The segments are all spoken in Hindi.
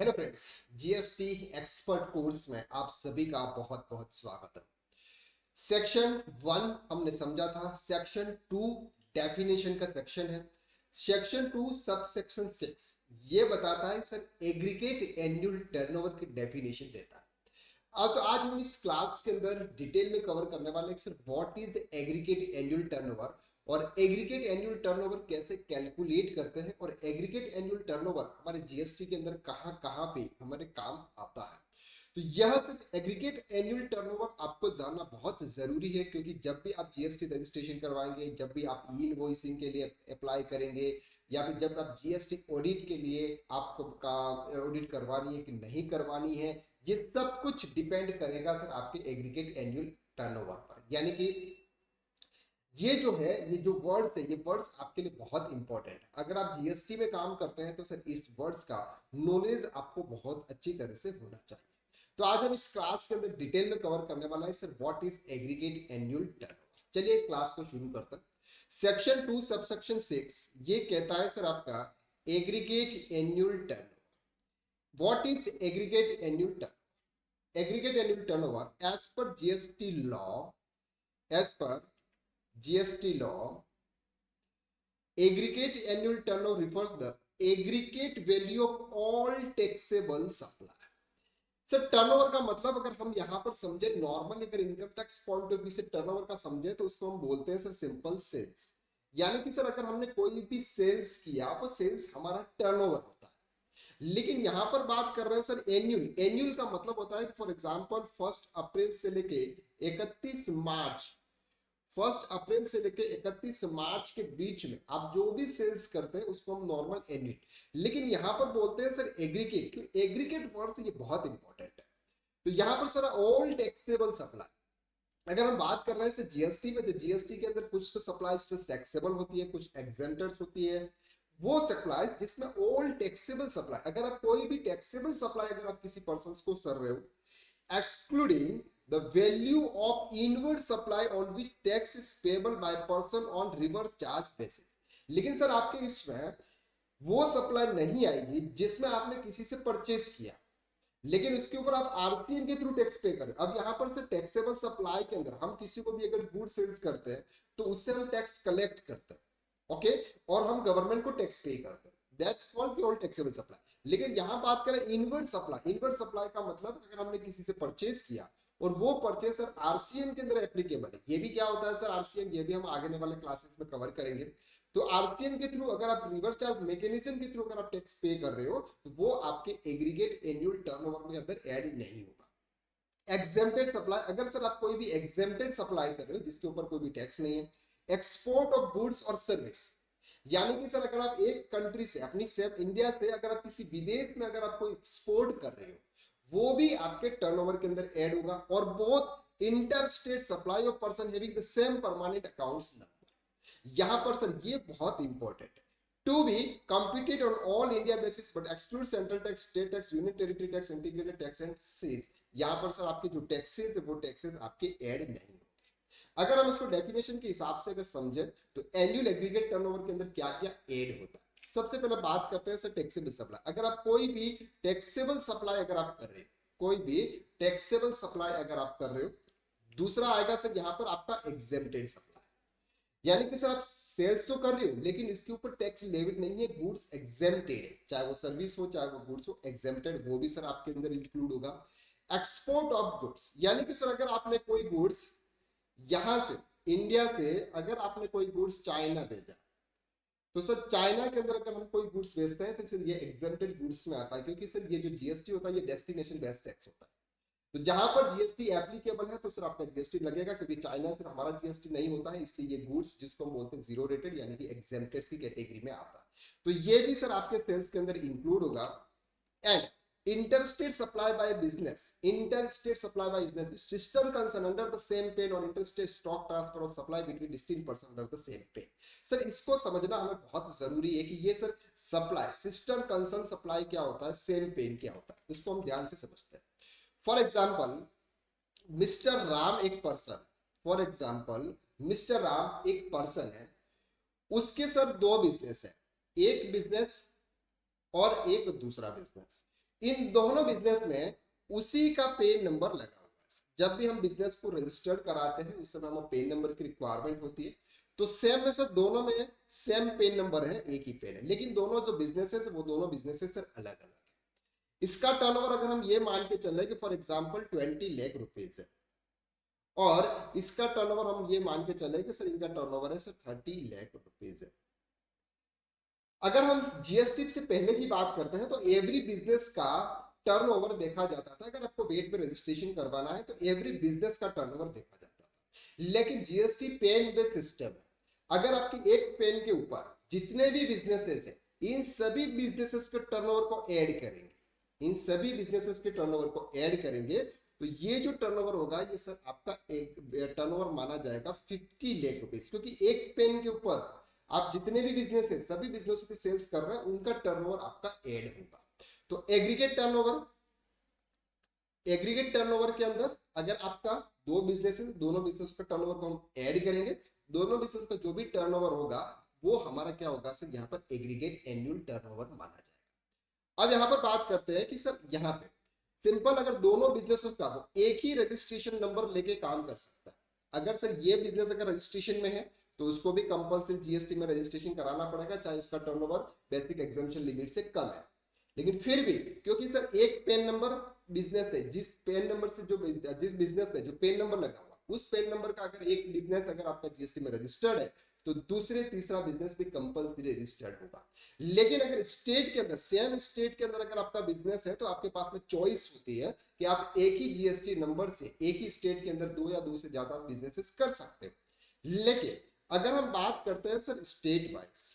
Hello friends, GST expert course में आप सभी का बहुत बहुत स्वागत है। सेक्शन वन हमने समझा था। सेक्शन टू डेफिनेशन का सेक्शन है। Section two sub section six ये बताता है सर एग्रीगेट एनुअल टर्नओवर की डेफिनेशन देता है। अब तो आज हम इस क्लास के अंदर डिटेल में कवर करने वाले हैं sir what is aggregate annual turnover और एग्रीगेट एनुअल टर्नओवर कैसे कैलकुलेट करते हैं और एग्रीगेट एनुअल टर्नओवर हमारे जीएसटी के अंदर कहाँ कहाँ पे हमारे काम आता है। तो यह सिर्फ एग्रीगेट एनुअल टर्नओवर आपको जानना बहुत जरूरी है, क्योंकि जब भी आप जीएसटी रजिस्ट्रेशन करवाएंगे, जब भी आप ई इनवॉइसिंग के लिए अप्लाई करेंगे या फिर जब आप जीएसटी ऑडिट के लिए आपको का ऑडिट करवानी है कि नहीं करवानी है, ये सब कुछ डिपेंड करेगा सर आपके एग्रीगेट एनुअल टर्नओवर पर। यानी कि ये जो है, ये जो वर्ड्स है, ये वर्ड्स आपके लिए बहुत इंपॉर्टेंट है। अगर आप जीएसटी में काम करते हैं तो सर इस वर्ड्स का नॉलेज आपको बहुत अच्छी तरह से होना चाहिए। तो आज हम इस क्लास के अंदर डिटेल में कवर करने वाला है sir what is aggregate annual turnover. चलिए क्लास को शुरू करते हैं। सेक्शन टू सबसेक्शन सिक्स ये कहता है सर आपका aggregate annual turnover. What is aggregate annual turn aggregate annual turnover as per GST law. As per GST law, aggregate annual turnover refers the aggregate value of all taxable supply। Sir turnover का मतलब अगर हम यहाँ पर समझे नॉर्मल, अगर income tax point of view से टर्नओवर का समझे तो उसको हम बोलते हैं सर सिंपल सेल्स। यानी कि सर अगर हमने कोई भी सेल्स किया वो सेल्स हमारा टर्नओवर होता है। लेकिन यहाँ पर बात कर रहे हैं सर एन्यूल। एन्यूल का मतलब होता है फॉर एग्जांपल 1 अप्रैल से लेके 31 मार्च, 1 अप्रैल से लेके 31 मार्च के बीच में आप जो भी सेल्स करते हैं उसको हम नॉर्मल एन्यूल। लेकिन यहाँ पर बोलते हैं सर एग्रीगेट, क्योंकि एग्रीगेट वर्ड से ये बहुत इंपॉर्टेंट है। तो यहाँ पर सर ऑल टैक्सेबल सप्लाई, अगर हम बात कर रहे हैं सर जीएसटी में, तो जीएसटी के अंदर कुछ तो सप्लाईज टैक्सेबल होती है, कुछ एग्जेम्प्टेड होती है। वो सप्लाईज जिसमें ऑल टैक्सेबल सप्लाई, अगर आप कोई भी टैक्सेबल सप्लाई अगर आप किसी पर्सन को कर रहे हो, excluding the value of inward supply on which tax is payable by person on reverse charge basis। लेकिन सर आपके इसमें वो सप्लाई नहीं आएगी जिसमें आपने किसी से परचेस किया लेकिन उसके ऊपर आप आरसीएम के थ्रू टैक्स पे करें। अब यहाँ पर से टैक्सेबल सप्लाई के अंदर हम किसी को भी अगर गुड सेल्स करते हैं तो उससे हम टैक्स कलेक्ट करते हैं, ओके, और हम गवर्नमेंट को टैक्स पे करते हैं, that's called pure taxable supply. लेकिन यहाँ बात करें इनवर्ड सप्लाई, इनवर्ड सप्लाई का मतलब अगर हमने किसी से परचेस किया और वो परचेस सर आरसीएम के अंदर एप्लीकेबल है। ये भी क्या होता है सर आरसीएम, ये भी हम आगे वाले क्लासेस में कवर करेंगे। तो आरसीएम के थ्रू अगर आप रिवर्स चार्ज मैकेनिज्म के थ्रू अगर आप टैक्स पे कर रहे हो तो वो आपके एग्रीगेट एनुअल टर्नओवर के अंदर ऐड नहीं होगा। एग्जेम्प्टेड सप्लाई, अगर सर आप कोई भी एग्जेम्प्टेड सप्लाई कर रहे हो जिसके ऊपर कोई भी टैक्स नहीं है। एक्सपोर्ट ऑफ गुड्स और सर्विस, यानी कि सर अगर आप एक कंट्री से अपनी सेफ इंडिया से अगर आप किसी विदेश में अगर आपको एक्सपोर्ट कर रहे हो वो भी आपके टर्नओवर के अंदर ऐड होगा। और both inter state supply of person having the same permanent accounts number, यहां पर सर ये बहुत इंपॉर्टेंट है। To be computed on all India basis but exclude central tax, state tax, union territory tax, integrated tax and cess। यहाँ पर सर आपके जो टैक्सेस है वो टैक्सेस आपके ऐड नहीं होंगे। अगर हम इसको डेफिनेशन के हिसाब से अगर समझे तो एनुअल एग्रीगेट टर्नओवर के अंदर क्या क्या ऐड होता है। सबसे पहले बात करते हैं सर टैक्सेबल सप्लाई। अगर आप कोई भी टैक्सेबल सप्लाई अगर आप कर रहे हो, कोई भी टैक्सेबल सप्लाई अगर आप कर रहे हो, दूसरा आएगा सर यहाँ पर आपका एग्जेम्प्टेड सप्लाई। यानी कि सर आप सेल्स तो कर रहे हो लेकिन इसके ऊपर टैक्स लेविड नहीं है, गुड्स एग्जेम्प्टेड है, चाहे वो सर्विस हो चाहे वो गुड्स हो, एग्जेम्प्टेड वो भी सर आपके अंदर इंक्लूड होगा। एक्सपोर्ट ऑफ गुड्स, यानी कि सर अगर आपने कोई गुड्स यहां से इंडिया से अगर आपने कोई गुड्स चाइना भेजा तो सर चाइना के अंदर अगर हम कोई गुड्स बेचते हैं तो सर ये एग्जेम्प्टेड गुड्स में आता है, क्योंकि सर ये जो जीएसटी होता है ये डेस्टिनेशन बेस्ड टैक्स होता है। तो जहां पर जीएसटी एप्लीकेबल है तो सर आपका जीएसटी लगेगा, क्योंकि चाइना से हमारा जीएसटी नहीं होता है, इसलिए ये गुड्स जिसको हम बोलते हैं जीरो रेटेड यानी कि एग्जेम्प्टेड की कैटेगरी में आता है। तो ये भी सर आपके सेल्स के अंदर इंक्लूड होगा। And interstate supply by business, interstate supply by business system concern under the same pen or interstate stock transfer of supply between distinct person under the same pen। Sir इसको समझना हमें बहुत जरूरी है कि ये sir supply system concern supply क्या होता है, सेम पेन क्या होता है, इसको हम ध्यान से समझते हैं। फॉर एग्जाम्पल मिस्टर राम एक person, for example mister Ram एक पर्सन है, उसके सर दो बिजनेस है, एक बिजनेस और एक दूसरा बिजनेस। इन दोनों बिजनेस में उसी का पेन नंबर लगा हुआ है। जब भी हम बिजनेस को रजिस्टर्ड कराते हैं उस समय हमें पेन नंबर की रिक्वायरमेंट होती है। तो सेम में सर दोनों में सेम पेन नंबर है, एक ही पेन है, लेकिन दोनों जो बिजनेस है वो दोनों बिजनेस सर अलग अलग है। इसका टर्नओवर अगर हम ये मान के चल रहे कि फॉर एग्जांपल 20 लाख रुपीज है, और इसका टर्नओवर हम ये मान के चले कि सर इनका टर्नओवर है सर 30 लाख रुपीज है। अगर हम जीएसटी से पहले की बात करते हैं तो एवरी बिजनेस का टर्नओवर देखा जाता था। अगर आपको वेट में रजिस्ट्रेशन करवाना है तो एवरी बिजनेस का टर्नओवर देखा जाता था। लेकिन जीएसटी पेन बेस्ड सिस्टम है। अगर आपकी एक पेन के ऊपर जितने भी बिजनेसेस हैं, इन सभी बिजनेसेस के टर्नओवर को ऐड करेंगे, इन सभी बिजनेसेस के टर्नओवर को ऐड करेंगे तो ये जो टर्नओवर होगा ये सर आपका एक टर्नओवर माना जाएगा 50 लाख रुपीस, क्योंकि एक पेन के ऊपर आप जितने भी बिजनेस है सभी बिजनेस की सेल्स कर रहे हैं उनका टर्नओवर आपका ऐड होगा। तो एग्रीगेट टर्नओवर के अंदर अगर आपका दो बिजनेस है, दोनों बिजनेस का टर्नओवर को हम ऐड करेंगे, दोनों बिजनेस का जो भी टर्नओवर होगा वो हमारा क्या होगा सर, यहाँ पर एग्रीगेट एनुअल टर्नओवर माना जाएगा। अब यहाँ पर बात करते हैं कि सर यहाँ पे सिंपल अगर दोनों बिजनेस का वो एक ही रजिस्ट्रेशन नंबर लेके काम कर सकता है। अगर सर ये बिजनेस अगर रजिस्ट्रेशन में है तो उसको भी कंपल्सरी जीएसटी में रजिस्ट्रेशन कराना पड़ेगा, चाहे उसका टर्नओवर बेसिक एग्जाम्पशन लिमिट से कम है। लेकिन फिर भी क्योंकि सर एक पेन नंबर बिजनेस है, जिस पेन नंबर से जो जिस बिजनेस में जो पेन नंबर लगा हुआ उस पेन नंबर का अगर एक बिजनेस अगर आपका जीएसटी में रजिस्टर्ड है तो दूसरे तीसरा बिजनेस भी कंपल्सरी रजिस्टर्ड होगा। लेकिन अगर स्टेट के अंदर सेम स्टेट के अंदर अगर आपका बिजनेस है तो आपके पास में चॉइस होती है कि आप एक ही जीएसटी नंबर से एक ही स्टेट के अंदर दो या दो से ज्यादा बिजनेसेस कर सकते हो। लेकिन अगर हम बात करते हैं sir state wise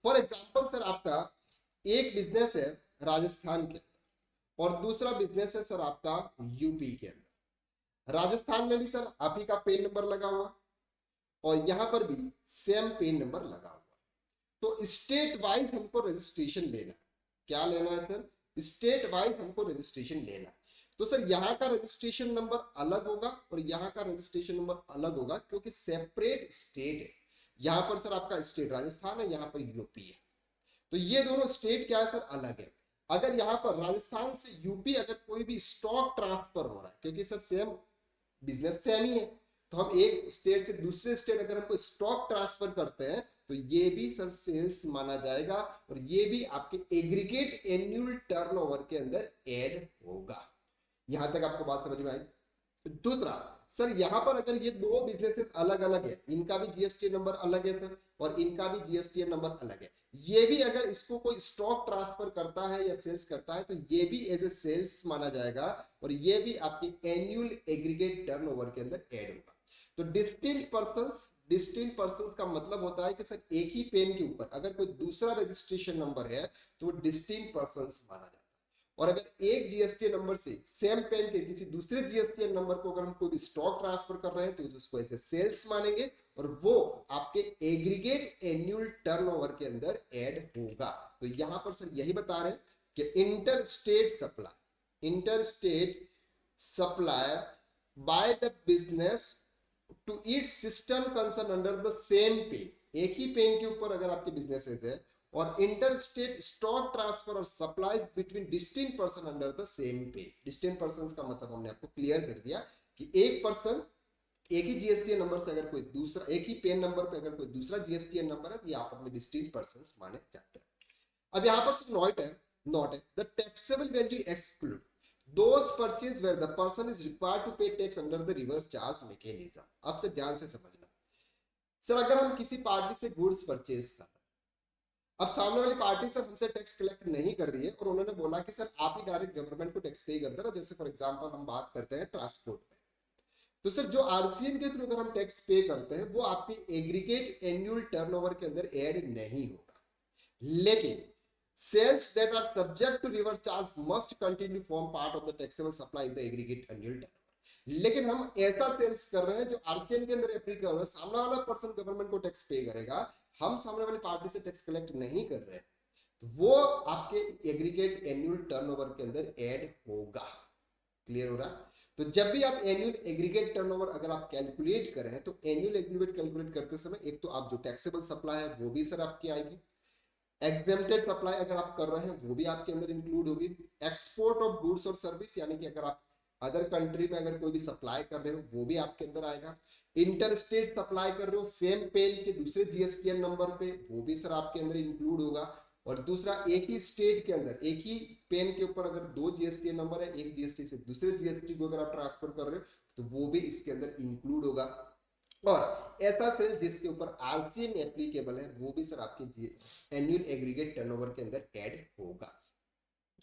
for example sir आपका एक बिजनेस है राजस्थान के अंदर और दूसरा बिजनेस है सर आपका यूपी के अंदर। राजस्थान में भी सर आप ही का पेन नंबर लगा हुआ और यहां पर भी सेम पेन नंबर लगा हुआ। तो स्टेट वाइज हमको रजिस्ट्रेशन लेना है। क्या लेना है सर, स्टेट वाइज हमको रजिस्ट्रेशन लेना है। तो सर यहाँ का रजिस्ट्रेशन नंबर अलग होगा और यहाँ का रजिस्ट्रेशन नंबर अलग होगा क्योंकि सेपरेट स्टेट है। यहाँ पर सर आपका स्टेट राजस्थान है, यहाँ पर यूपी है। तो ये दोनों स्टेट क्या है सर, अलग है। अगर यहाँ पर राजस्थान से यूपी अगर कोई भी स्टॉक ट्रांसफर हो रहा है, क्योंकि सर सेम बिजनेस सेम ही है, तो हम एक स्टेट से दूसरे स्टेट अगर हमको स्टॉक ट्रांसफर करते हैं तो ये भी सर सेल्स माना जाएगा और ये भी आपके एग्रीगेट एनुअल टर्नओवर के अंदर ऐड होगा। यहां तक आपको बात समझ में आई। दूसरा सर यहाँ पर अगर ये दो बिजनेसेस अलग अलग है, इनका भी जीएसटी नंबर अलग है सर और इनका भी जीएसटी नंबर अलग है, ये भी अगर इसको कोई स्टॉक ट्रांसफर करता है या सेल्स करता है तो ये भी एज ए सेल्स माना जाएगा और ये भी आपकी एनुअल एग्रीगेट टर्नओवर के अंदर ऐड होगा। तो डिस्टिंक्ट पर्संस का मतलब होता है कि सर एक ही पेन के ऊपर अगर कोई दूसरा रजिस्ट्रेशन नंबर है तो वो डिस्टिंक्ट पर्संस माना जाता है। और अगर एक जीएसटी नंबर से सेम पेन के किसी दूसरे जीएसटी नंबर को अगर हम कोई स्टॉक ट्रांसफर कर रहे हैं तो उसको ऐसे सेल्स मानेंगे और वो आपके एग्रीगेट एनुअल टर्नओवर के अंदर ऐड होगा। तो यहां पर सर यही बता रहे हैं कि interstate supply by the business to its system concern under the same PAN, एक ही पेन के ऊपर अगर आपके बिजनेसेस है और इंटरस्टेट स्टॉक ट्रांसफर और supplies between distinct person under the same PAN. Distinct person का मतलब हमने आपको क्लियर कर दिया कि एक पर्सन एक ही जीएसटी नंबर से अगर कोई दूसरा एक ही पेन नंबर पे अगर कोई दूसरा जीएसटी नंबर है तो ये आपस में डिस्टिंक्ट पर्सन माने जाते हैं। अब यहाँ पर नॉट है the taxable value exclude those purchase where the person is required to pay tax under the reverse charge mechanism। अब से ध्यान से समझना सर, अगर हम किसी पार्टी से गुड्स परचेज कर रहे हैं, अब सामने वाली पार्टी सर हमसे टैक्स कलेक्ट नहीं कर रही है और उन्होंने बोला कि सर आप ही डायरेक्ट गवर्नमेंट को टैक्स पे कर देना। जैसे फॉर एग्जांपल हम बात करते हैं ट्रांसपोर्ट में, तो सर जो आरसीएम के थ्रू अगर हम टैक्स पे करते हैं वो आपके एग्रीगेट एनुअल टर्नओवर के अंदर ऐड नहीं होगा। लेकिन sales that are subject to reverse charge must continue form part of the taxable supply in the aggregate annual turnover। लेकिन हम ऐसा सेल्स कर रहे हैं जो आरसीएम के अंदर एप्लीकेबल है, सामने वाला पर्सन गवर्नमेंट को टैक्स पे करेगा, हम सामने वाली पार्टी से टैक्स कलेक्ट नहीं कर रहे हैं, तो वो आपके एग्रीगेट एनुअल टर्नओवर के अंदर ऐड होगा। क्लियर हो रहा? तो जब भी आप एनुअल एग्रीगेट टर्नओवर अगर आप कैलकुलेट करें तो एनुअल एग्रीगेट कैलकुलेट करते समय एक तो आप जो टैक्सेबल सप्लाई है वो भी सर आपकी आएगी, एग्जेम्प्टेड सप्लाई अगर आप कर रहे हैं वो भी आपके अंदर इंक्लूड होगी। एक्सपोर्ट ऑफ गुड्स और सर्विस यानी कि अगर आप अदर कंट्री में अगर कोई भी सप्लाई कर रहे हो वो भी आपके अंदर आएगा। इंटर स्टेट सप्लाई कर रहे हो सेम पेन के दूसरे जीएसटीएन नंबर पे, वो भी सर आपके अंदर इंक्लूड होगा। और दूसरा, एक ही स्टेट के अंदर एक ही पेन के ऊपर अगर दो जीएसटीएन नंबर है, एक जीएसटी से दूसरे जीएसटी को अगर आप ट्रांसफर कर रहे हो तो वो भी इसके अंदर इंक्लूड होगा। और ऐसा सेल जिसके ऊपर आरसीएम एप्लीकेबल है वो भी सर आपके एनुअल एग्रीगेट टर्नओवर के अंदर ऐड होगा।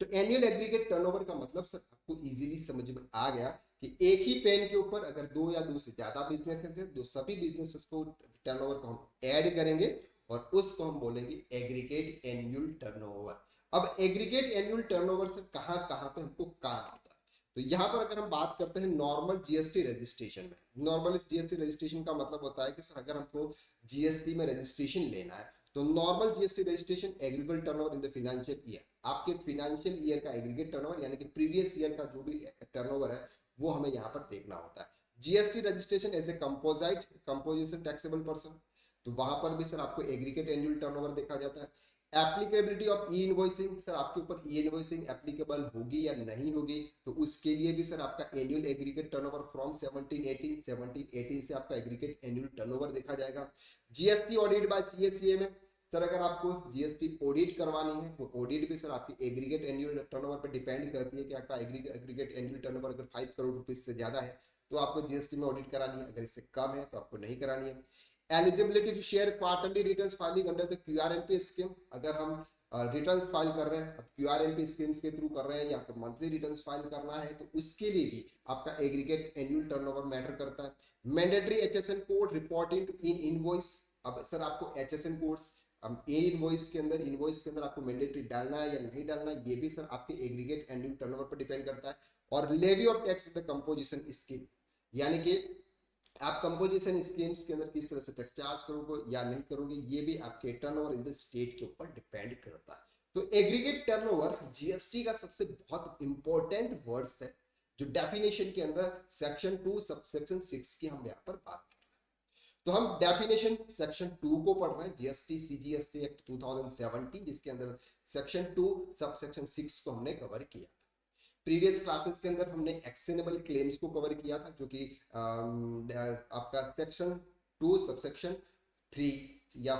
तो एनुअल एग्रीगेट टर्नओवर का मतलब सर आपको इजीली समझ में आ गया कि एक ही पेन के ऊपर अगर दो या दो से ज्यादा बिजनेसेस है, दो सभी बिजनेसेस को टर्नओवर को हम ऐड करेंगे और उसको हम बोलेंगे एग्रीगेट एनुअल टर्नओवर। अब एग्रीगेट एनुअल टर्नओवर से कहां कहां पे हमको काम आता है, तो यहाँ पर अगर हम बात करते हैं नॉर्मल जीएसटी रजिस्ट्रेशन में, नॉर्मल जीएसटी रजिस्ट्रेशन का मतलब होता है कि सर अगर हमको जीएसटी में रजिस्ट्रेशन लेना है तो normal GST registration aggregate turnover in the financial year, आपके फाइनेंशियल ईयर का एग्रीगेट टर्नओवर यानी कि प्रीवियस ईयर का जो भी टर्नओवर है वो हमें यहाँ पर देखना होता है। GST registration as a composite composition taxable person, तो वहां पर भी सर आपको एग्रीगेट एनुअल टर्नओवर देखा जाता है। Applicability of E invoicing, sir आपके ऊपर ई इनवॉइसिंग एप्लीकेबल होगी या नहीं होगी, तो उसके लिए भी सर आपका एनुअल एग्रीगेट टर्नओवर फ्रॉम 1718 से आपका एग्रीगेट एनुअल टर्नओवर देखा जाएगा। जीएसटी ऑडिट बाय सीएसीए में, सर अगर आपको जीएसटी ऑडिट करवानी है तो ऑडिट भी सर आपकी एग्रीगेट एनुअल टर्नओवर पर डिपेंड करती है कि आपका एग्रीगेट एनुअल टर्नओवर अगर 5 करोड़ रुपीज से ज्यादा है तो आपको जीएसटी में ऑडिट करानी है, अगर इससे कम है तो आपको नहीं करानी है। Eligibility to share quarterly returns filing under the QRMP scheme, अगर हम रिटर्न्स फाइल कर रहे हैं क्यूआरएमपी स्कीम्स के थ्रू कर रहे हैं या फिर मंथली रिटर्न्स फाइल करना है तो उसके लिए भी आपका एग्रीगेट एनुअल टर्नओवर मैटर करता है। Mandatory HSN code reporting to in invoice, अब सर आपको एचएसएन कोड्स इनवॉइस के अंदर आपको मैंडेटरी डालना है या नहीं डालना है, ये भी सर आपके एग्रीगेट एनुअल टर्नओवर पर डिपेंड करता है। और levy of tax the composition scheme, यानी कि आप कंपोजिशन स्कीम्स के अंदर किस तरह से टैक्स चार्ज करोगे या नहीं करोगे, ये भी आपके टर्नओवर इन द स्टेट के ऊपर डिपेंड करता है। तो एग्रीगेट टर्नओवर जीएसटी का सबसे बहुत इंपॉर्टेंट वर्ड्स है जो डेफिनेशन के अंदर सेक्शन 2 सबसेक्शन 6 की हम यहाँ पर बात कर रहे हैं। तो हम डेफिनेशन सेक्शन 2 को पढ़ रहे हैं, जीएसटी सीजीएसटी एक्ट 2017, जिसके अंदर सेक्शन 2 सबसेक्शन 6 को हमने कवर किया। प्रीवियस क्लासेस के अंदर हमने एक्शनेबल क्लेम्स को कवर किया था जो कि आपका सेक्शन 2 सबसेक्शन 3 या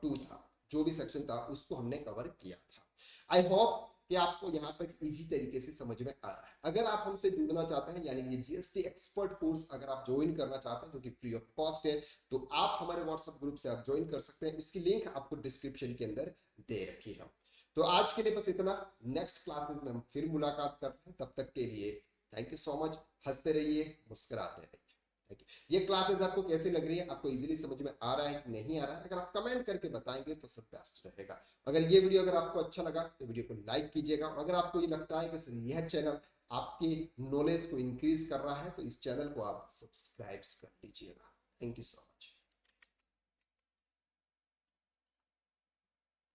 2 था, जो भी सेक्शन था उसको हमने कवर किया था। आई होप कि आपको यहाँ तक इजी तरीके से समझ में आ रहा है। अगर आप हमसे जुड़ना चाहते हैं यानी ये जीएसटी एक्सपर्ट कोर्स अगर आप ज्वाइन करना चाहते हैं जो कि फ्री ऑफ कॉस्ट है, तो आप हमारे व्हाट्सएप ग्रुप से आप ज्वाइन कर सकते हैं, इसकी लिंक आपको डिस्क्रिप्शन के अंदर दे रखी है। तो आज के लिए बस इतना, नेक्स्ट क्लास में हम फिर मुलाकात करते हैं, तब तक के लिए थैंक यू सो मच। हंसते रहिए, मुस्कुराते रहिए। Thank you. ये क्लासेस आपको कैसे लग रही है, आपको इजीली समझ में आ रहा है कि नहीं आ रहा है, अगर आप कमेंट करके बताएंगे तो सब बेस्ट रहेगा। अगर ये वीडियो अगर आपको अच्छा लगा तो वीडियो को लाइक कीजिएगा। अगर आपको ये लगता है कि सर यह चैनल आपकी नॉलेज को इंक्रीज कर रहा है तो इस चैनल को आप सब्सक्राइब कर लीजिएगा। Thank you so much.